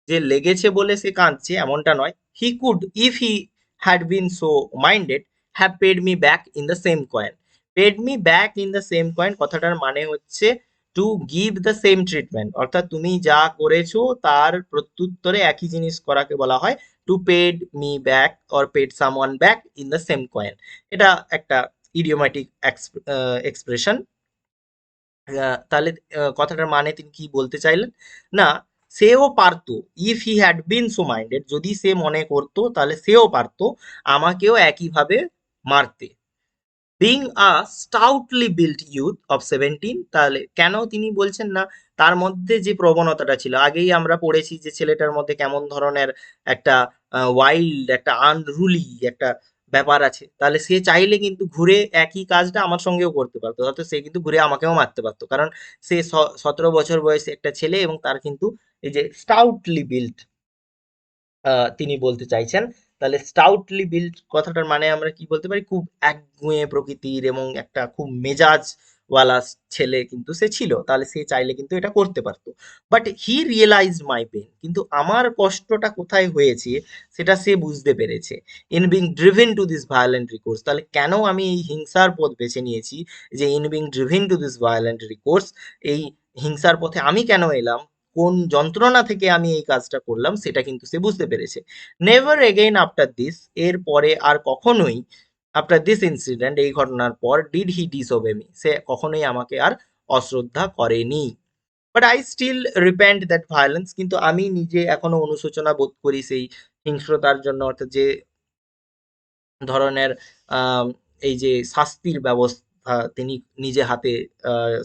Speaker 1: যে লেগেছে বলে সে কাঁদছে এমনটা নয়। He could, if he had been so minded, have paid me back in the same coin. Paid me back in the same coin কথাটার মানে হচ্ছে to give the same treatment, অর্থাৎ তুমি যা করেছো তার প্রত্যুত্তরে একই জিনিস করাকে বলা হয় to paid me back or paid someone back in the same coin. এটা একটা ইডিওম্যাটিক এক্সপ্রেশন। তাহলে কথাটার মানে তিনি কি বলতে চাইলেন, না সেও পারতো, if he had been so minded, যদি সে মনে করতো তাহলে সেও পারতো আমাকেও একইভাবে মারতে। Being a stoutly built youth of 17, তাহলে কেন তিনি বলছেন না তার মধ্যে যে প্রবণতাটা ছিল, আগেই আমরা পড়েছি যে ছেলেটার মধ্যে কেমন ধরনের একটা ওয়াইল্ড, একটা আনরুলি একটা ব্যাপার আছে, তাহলে সে চাইলে কিন্তু ঘুরে একই কাজটা আমার সঙ্গেও করতে পারতো, অর্থাৎ সে কিন্তু ঘুরে আমাকেও মারতে পারতো, কারণ সে 17 বছর বয়সে একটা ছেলে এবং তার কিন্তু এই যে স্টাউটলি বিল্ট তিনি বলতে চাইছেন। তাহলে স্টাউটলি বিল্ড কথাটার মানে আমরা কি বলতে পারি, খুব একগুঁয়ে প্রকৃতির এবং একটা খুব মেজাজ ওয়ালা ছেলে কিন্তু সে ছিল, তাহলে সে চাইলে কিন্তু এটা করতে পারতো। But he realised my pain, কিন্তু আমার কষ্টটা কোথায় হয়েছে সেটা সে বুঝতে পেরেছে। In being driven to this violent recourse, তাহলে কেন আমি এই হিংসার পথ বেছে নিয়েছি, যে in being driven to this violent recourse, এই হিংসার পথে আমি কেন এলাম, কোন যন্ত্রণা থেকে আমি এই কাজটা করলাম সেটা কিন্তু সে বুঝতে পেরেছে। নেভার এগেইন আফটার দিস, এর পরে আর কখনোই, আফটার দিস ইনসিডেন্ট, এই ঘটনার পর, ডিড হি ডিসওবে মি, সে কখনোই আমাকে আর অশ্রদ্ধা করেনি। But I still repent that violence, কিন্তু আমি নিজে এখনো অনুশোচনা বোধ করি সেই হিংস্রতার জন্য, অর্থাৎ যে ধরনের আম, এই যে শাস্তির ব্যবস্থা তিনি নিজে হাতে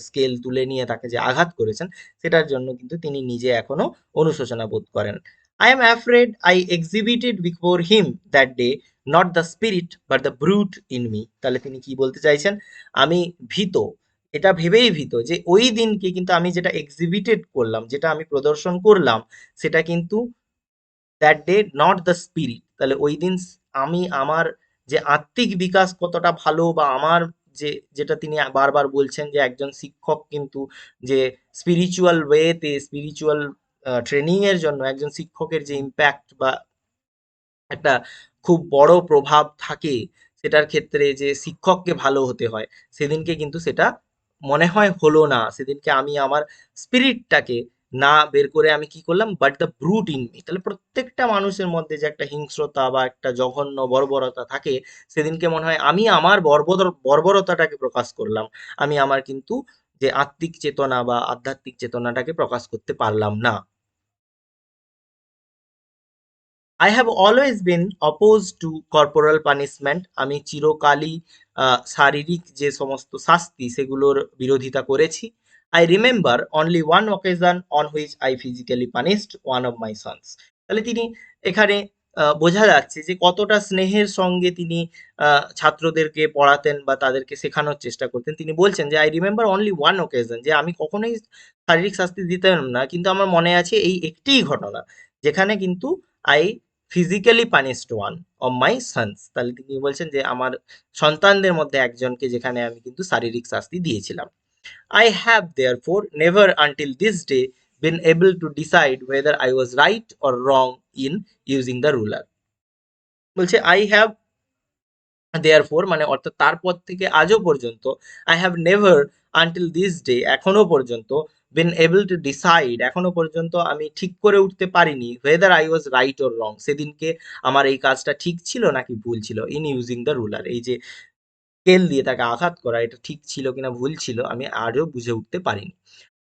Speaker 1: স্কেল তুলে নিয়ে তাকে যে আঘাত করেছেন, সেটার জন্য কিন্তু তিনি নিজে এখনো অনুশোচনা বোধ করেন। I am afraid I exhibited before him that day not the spirit but the brute in me, তাহলে তিনি কি বলতে চাইছেন, আমি ভীত, এটা ভেবেই ভীত যে ওই দিনকে কিন্তু আমি যেটা এক্সিবিটেড করলাম, যেটা আমি প্রদর্শন করলাম, সেটা কিন্তু that day not the spirit, তাহলে ওই দিন আমি আমার যে আত্মিক বিকাশ কতটা ভালো, বা আমার যে, যেটা তিনি বারবার বলছেন যে একজন শিক্ষক কিন্তু যে স্পিরিচুয়াল ওয়েতে, স্পিরিচুয়াল ট্রেনিং এর জন্য একজন শিক্ষকের যে ইম্প্যাক্ট বা একটা খুব বড় প্রভাব থাকে, সেটার ক্ষেত্রে যে শিক্ষককে ভালো হতে হয়, সেদিনকে কিন্তু সেটা মনে হয় হলো না। সেদিনকে আমি আমার স্পিরিটটাকে না বের করে আমি কি করলাম, but the brute in me, তাহলে প্রত্যেকটা মানুষের মধ্যে যে একটা হিংস্রতা বা একটা জঘন্য বর্বরতা থাকে, সেদিনকে মনে হয় আমি আমার বর্বরতাটাকে প্রকাশ করলাম, আমি আমার কিন্তু যে আত্মিক চেতনা বা আধ্যাত্মিক চেতনাটাকে প্রকাশ করতে পারলাম না। I have always been opposed to corporal punishment. আমি চিরকালই শারীরিক যে সমস্ত শাস্তি সেগুলোর বিরোধিতা করেছি। I remember only one occasion on which I physically punished one of my sons. তাহলে তিনি এখানে বোঝা যাচ্ছে যে কতটা স্নেহের সঙ্গে তিনি ছাত্রদেরকে পড়াতেন বা তাদেরকে শেখানোর চেষ্টা করতেন। তিনি বলছেন যে, "I remember only one occasion", যে আমি কখনোই শারীরিক শাস্তি দিতাম না, কিন্তু আমার মনে আছে এই একটিই ঘটনা, যেখানে কিন্তু I physically punished one of my sons, তাহলে তিনি বলছেন যে আমার সন্তানদের মধ্যে একজনকে যেখানে আমি কিন্তু শারীরিক শাস্তি দিয়েছিলাম। I have therefore never until this day bin able to decide weather I was right or wrong in using the ruler. বলছে আই হ্যাভ দেয়ারফোর মানে অর্থাৎ তারপর থেকে আজও পর্যন্ত, I have never until this day এখনো পর্যন্ত, বিন এবল টু ডিসাইড এখনো পর্যন্ত আমি ঠিক করে উঠতে পারিনি, weather I was right or wrong, সেদিনকে আমার এই কাজটা ঠিক ছিল নাকি ভুল ছিল, ইন ইউজিং দ্য রুলার, এই যে স্কেল দিয়ে তাকে আঘাত করা, এটা ঠিক ছিল কিনা ভুল ছিল আমি আজও বুঝে উঠতে পারিনি।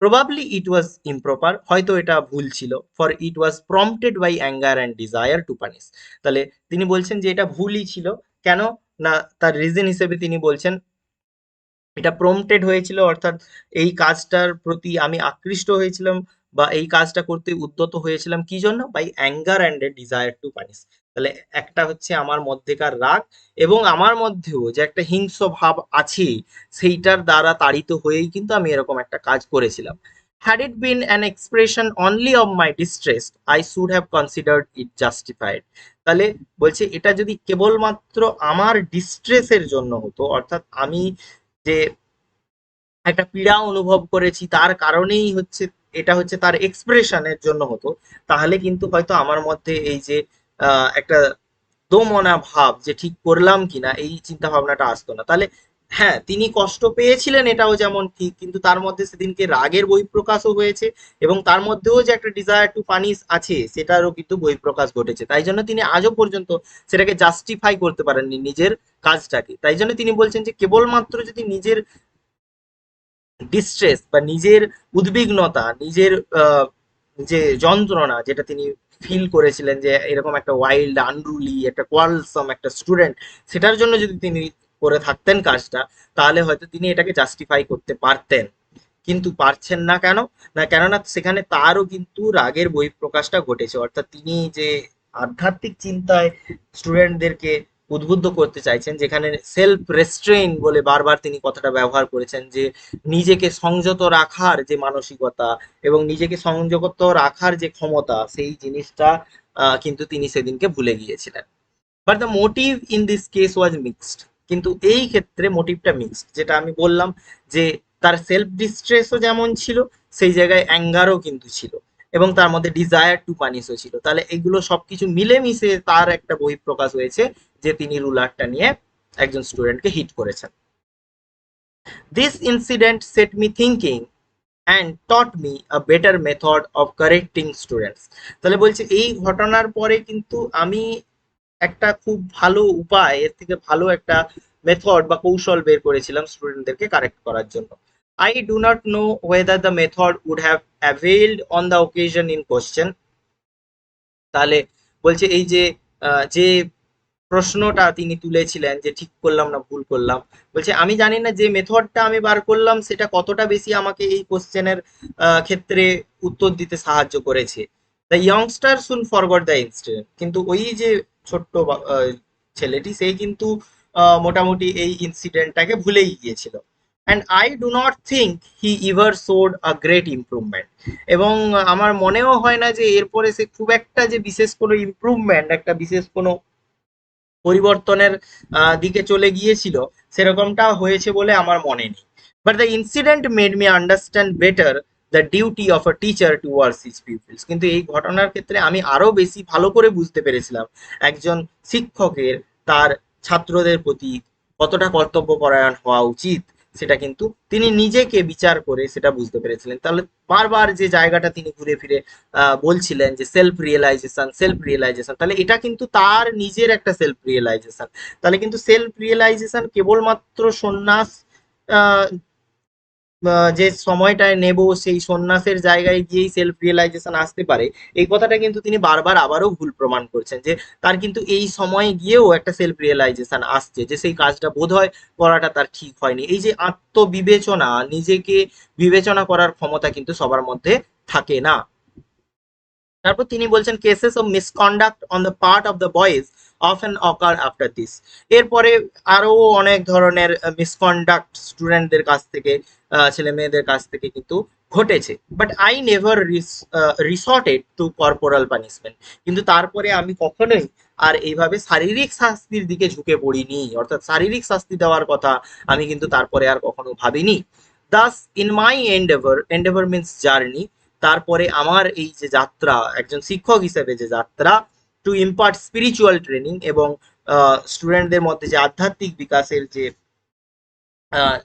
Speaker 1: প্রবাবলি ইট ওয়াজ ইমপ্রপার, হয়তো এটা ভুল ছিল, for it was prompted by anger and desire to punish, তাহলে তিনি বলছেন যে এটা ভুলই ছিল। কেন না, তার রিজন হিসেবে তিনি বলছেন এটা প্রম্পটেড হয়েছিল, অর্থাৎ এই কাজটার প্রতি আমি আকৃষ্ট হয়েছিলাম বা এই কাজটা করতে উদ্যত হয়েছিলাম কি জন্য, by anger and a desire to punish, তাহলে একটা হচ্ছে আমার মধ্যেকার রাগ এবং আমার মধ্যেও যে একটা হিংস্র ভাব আছে, সেইটার দ্বারা তাড়িত হয়েই কিন্তু আমি এরকম একটা কাজ করেছিলাম। Had it bin an expression only of my distress I should have considered it justified, তাহলে বলছে এটা যদি কেবলমাত্র আমার ডিস্ট্রেসের জন্য হতো, অর্থাৎ আমি যে একটা পীড়া অনুভব করেছি তার কারণেই হচ্ছে, এটা হচ্ছে তার এক্সপ্রেশনের জন্য হতো, তাহলে কিন্তু হয়তো আমার মধ্যে এই যে একটা দোমনা ভাব যে ঠিক করলাম কিনা এই চিন্তা ভাবনাটা আসতো না। তাহলে হ্যাঁ, তিনি কষ্ট পেয়েছিলেন এটাও যেমন ঠিক, কিন্তু তার মধ্যে সেদিনকে রাগের বহিঃপ্রকাশও হয়েছে এবং তার মধ্যেও যে একটা ডিজায়ার টু পানিশ আছে সেটারও কিন্তু বহিঃপ্রকাশ ঘটেছে, তাই জন্য তিনি আজও পর্যন্ত সেটাকে জাস্টিফাই করতে পারেননি নিজের কাজটাকে। তাই জন্য তিনি বলছেন যে কেবলমাত্র যদি নিজের ডিস্ট্রেস বা নিজের উদ্বিগ্নতা, নিজের যে যন্ত্রণা যেটা তিনি ফিল করেছিলেন, যে এরকম একটা ওয়াইল্ড, আনরুলি, একটা কোয়ালসাম একটা স্টুডেন্ট, সেটার জন্য যদি তিনি করে থাকতেন কাজটা, তাহলে হয়তো তিনি এটাকে জাস্টিফাই করতে পারতেন। কিন্তু পারছেন না কেন? না, কেননা সেখানে তারও কিন্তু রাগের বহিঃপ্রকাশটা ঘটেছে। অর্থাৎ তিনি যে আধ্যাত্মিক চিন্তায় স্টুডেন্টদেরকে উদ্বুদ্ধ করতে চাইছেন, যেখানে সেলফ রেস্ট্রেইন বলে বারবার তিনি কথাটা ব্যবহার করেছেন, যে নিজেকে সংযত রাখার যে মানসিকতা এবং নিজেকে সংযত রাখার যে ক্ষমতা, সেই জিনিসটা কিন্তু তিনি সেদিনকে ভুলে গিয়েছিলেন। But the motive in this case was mixed. কিন্তু এই ক্ষেত্রে মোটিভটা মিক্সড, যেটা আমি বললাম, যে তার সেলফ ডিস্ট্রেসও যেমন ছিল, সেই জায়গায় অ্যাঙ্গারও কিন্তু ছিল, এবং তার মধ্যে ডিজায়ার টু পানিশও ছিল। তাহলে এগুলো সবকিছু মিলেমিশে তার একটা বহিঃপ্রকাশ হয়েছে, যে তিনি রুলারটা নিয়ে একজন স্টুডেন্টকে হিট করেছেন। This incident set me thinking and taught me a better method of correcting students. তাহলে বলছে এই ঘটনার পরে কিন্তু আমি একটা খুব ভালো উপায়, এর থেকে ভালো একটা মেথড বা কৌশল বের করেছিলাম স্টুডেন্টদেরকে কারেক্ট করার জন্য। I do not know whether the method would have availed on the occasion in question. তাহলে বলছে এই যে যে প্রশ্নটা তিনি তুলেছিলেন, যে ঠিক করলাম না ভুল করলাম, বলছে আমি জানি না যে মেথডটা আমি বার করলাম সেটা কতটা বেশি আমাকে এই কোশ্চেনের ক্ষেত্রে উত্তর দিতে সাহায্য করেছে। The ইয়ংস্টার soon forgot the incident. কিন্তু ওই যে ছোট্ট ছেলেটি, সেই কিন্তু মোটামুটি এই ইনসিডেন্টটাকে ভুলেই গিয়েছিল। And I do not think he ever showed a great improvement. এবং আমার মনেও হয় না যে এরপরে সে খুব একটা যে বিশেষ কোনো ইমপ্রুভমেন্ট, একটা বিশেষ কোনো পরিবর্তনের দিকে চলে গিয়েছিল, সেরকমটা হয়েছে বলে আমার মনে নেই। But the incident made me understand better the duty of a teacher towards his people's. কিন্তু এই ঘটনার ক্ষেত্রে আমি আরো বেশি ভালো করে বুঝতে পেরেছিলাম একজন শিক্ষকের তার ছাত্রদের প্রতি কতটা কর্তব্যপরায়ণ হওয়া উচিত, সেটা কিন্তু তিনি নিজেকে বিচার করে সেটা বুঝতে পেরেছিলেন। তাহলে বারবার যে জায়গাটা তিনি ঘুরে ফিরে বলছিলেন যে সেলফ রিয়েলাইজেশন, সেলফ রিয়েলাইজেশন, তাহলে এটা কিন্তু তার নিজের একটা সেলফ রিয়েলাইজেশন। তাহলে কিন্তু সেলফ রিয়েলাইজেশন কেবলমাত্র সন্ন্যাস যে সময়টায় নেব, সেই সন্ন্যাসের জায়গায় গিয়েই সেলফ রিয়েলাইজেশন আসতে পারে, এই কথাটা কিন্তু তিনি বারবার আবারও ভুল প্রমাণ করছেন, যে তার কিন্তু এই সময়ে গিয়েও একটা সেলফ রিয়েলাইজেশন আসছে, যে সেই কাজটা বোধহয় করাটা তার ঠিক হয়নি। এই যে আত্মবিবেচনা, নিজেকে বিবেচনা করার ক্ষমতা কিন্তু সবার মধ্যে থাকে না। তারপর তিনি বলছেন cases of misconduct on the part of the boys often ochre after this. এরপরে আরো অনেক ধরনের মিসকন্ডাক্ট স্টুডেন্টদের কাছ থেকে, ছেলে মেয়েদের কাছ থেকে কিন্তু ঘটেছে। But I never resorted to corporal punishment. কিন্তু তারপরে আমি কখনোই আর এইভাবে শারীরিক শাস্তির দিকে ঝুঁকে পড়িনি, অর্থাৎ শারীরিক শাস্তি দেওয়ার কথা আমি কিন্তু তারপরে আর কখনো ভাবিনি। Das in my Endeavour, Endeavour means journey, তারপরে আমার এই যে যাত্রা, একজন শিক্ষক হিসেবে যে যাত্রা, টু ইম্পার্ট স্পিরিচুয়াল ট্রেনিং, এবং স্টুডেন্টদের মধ্যে যে আধ্যাত্মিক বিকাশের যে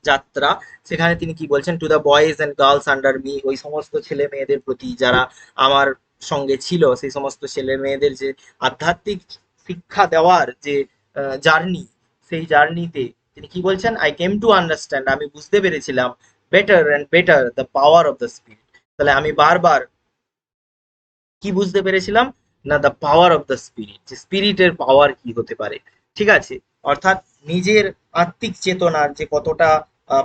Speaker 1: যাত্রা, সেখানে তিনি কি বলছেন, to the boys and girls under me, ওই সমস্ত ছেলে মেয়েদের প্রতি যারা আমার সঙ্গে ছিল, সেই সমস্ত ছেলে মেয়েদের যে আধ্যাত্মিক শিক্ষা দেওয়ার যে জার্নি, সেই জার্নিতে তিনি কি বলছেন, আই কেম টু আন্ডারস্ট্যান্ড, আমি বুঝতে পেরেছিলাম, better and better the power of the spirit. তাহলে আমি বারবার কি বুঝতে পেরেছিলাম, না the power of the spirit, যে স্পিরিটের পাওয়ার কি হতে পারে। ঠিক আছে, অর্থাৎ নিজের আত্মিক চেতনার যে কতটা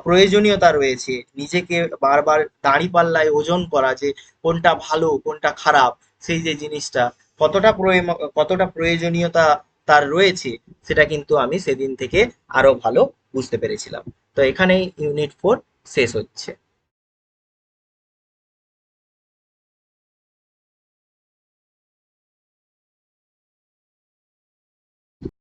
Speaker 1: প্রয়োজনীয়তা রয়েছে, নিজেকে বারবার দাঁড়িপাল্লায় ওজন করা, যে কোনটা ভালো কোনটা খারাপ, সেই যে জিনিসটা কতটা প্রয়োজনীয়তা তার রয়েছে, সেটা কিন্তু আমি সেদিন থেকে আরো ভালো বুঝতে পেরেছিলাম। তো এখানেই ইউনিট 4 শেষ হচ্ছে।